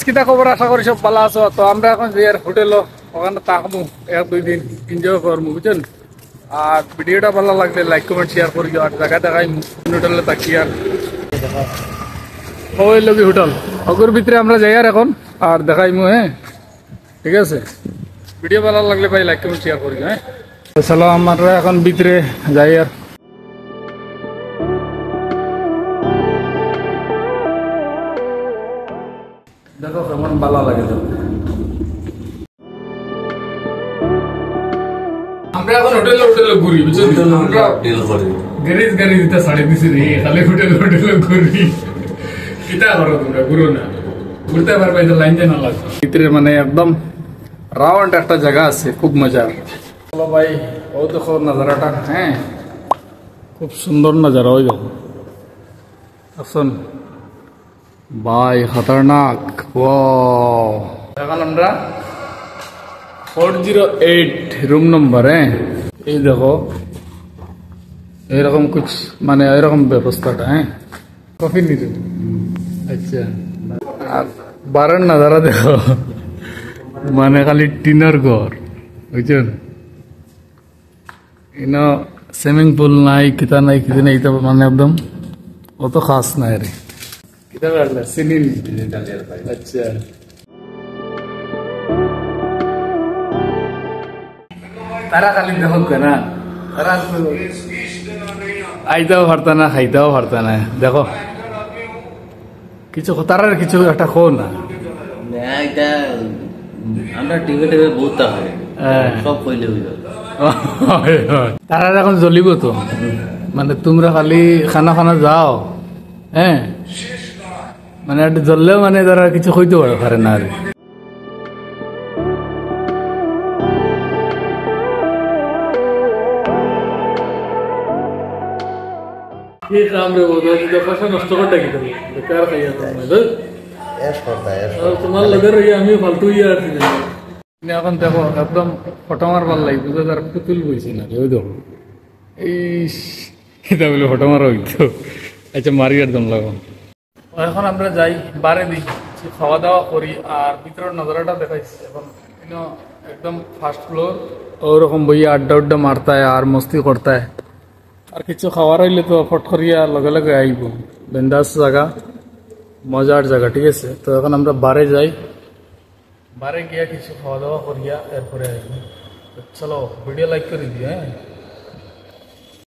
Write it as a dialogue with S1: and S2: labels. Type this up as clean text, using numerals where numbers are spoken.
S1: কিতা খবর, আশা করি সব ভালো আছো। তো আমরা এখন যে হোটেল ওখানে থাকবো 1-2 দিন এনজয় করবো, বুঝছেন। আর ভিডিওটা ভালো লাগলে লাইক কমেন্ট শেয়ার করিও। আর জায়গা দেখাই হোটেলে থাকি আর ওই লগি হোটেল অগর ভিতরে আমরা যাই আর এখন আর দেখাইমু। হ্যাঁ ঠিক আছে, ভিডিও ভালো লাগলে ভাই লাইক কমেন্ট শেয়ার করিও। হ্যাঁ চলো আমরা এখন ভিতরে যাই আর দেখো কেমন ভালো লাগে। আমরা এখন হোটেলে ঘুরি, বুঝছেন। আমরা গ্যারেজ দিতে ছাড়ি দিছি রে, খালি হোটেলে ঘুরি। কিতা করো তোমরা, ঘুরো না, ঘুরতে পারবে তো লাইন না লাগবে। ভিতরে মানে একদম রাউন্ড একটা জায়গা আছে, খুব মজা। চলো ভাই, ও দেখো নাজারাটা। হ্যাঁ খুব সুন্দর নাজারা, ওই দেখো আসুন ভাই, খতরনাক। ওয়াও, এখন আমরা 408 রুম নম্বর। হ্যাঁ এই দেখো এরকম কুছ মানে এরকম ব্যবস্থাটা। হ্যাঁ কফি নিতে, আচ্ছা। আর বারার নাজারা দেখো, মানে খালি টিনার ঘর, বুঝছেন। ইনো সুইমিং পুল নাই, কিতা নাই, কিতা নাই, মানে একদম অত খাস নাই রে। কিতা লাগলে সিনিল, আচ্ছা। তারা খালি দেখো না, তারা আইতাও পারতা না, খাইতেও পারতা না। দেখো কিছু তারার কিছু একটা খো না।
S2: আমরা টিভি বহুত সব কইলে
S1: তারা এখন জ্বলিব তো, মানে তোমরা খালি খানা যাও। হ্যাঁ মানে একটু জ্বললেও মানে তারা কিছু কইতে পারে না আর। তোমার লগে আমি ফালতু এখন দেখো একদম ফটো মারবার লাগি, বুঝে তার পুতুল বইছি না ওই দেখো। এইটা বলে ফটো মারা হইতো। আচ্ছা মারি একদম লাগো। এখন আমরা যাই বারে দিই, খাওয়া দাওয়া করি আর ভিতরের নজরাটা দেখাইছি। এখন একদম ফার্স্ট ফ্লোর, ওরকম বইয়া আড্ডা মারতায় আর মস্তি করতায়। আর কিছু খাওয়ার হইলে তো ফট করিয়া লগে লগে আইব। বিন্দাস জায়গা, মজার জায়গা, ঠিক আছে। তো এখন আমরা বারে যাই, বারে গিয়া কিছু খাওয়া দাওয়া করিয়া এরপরে আইব। চলো ভিডিও লাইক করে দিও। হ্যাঁ।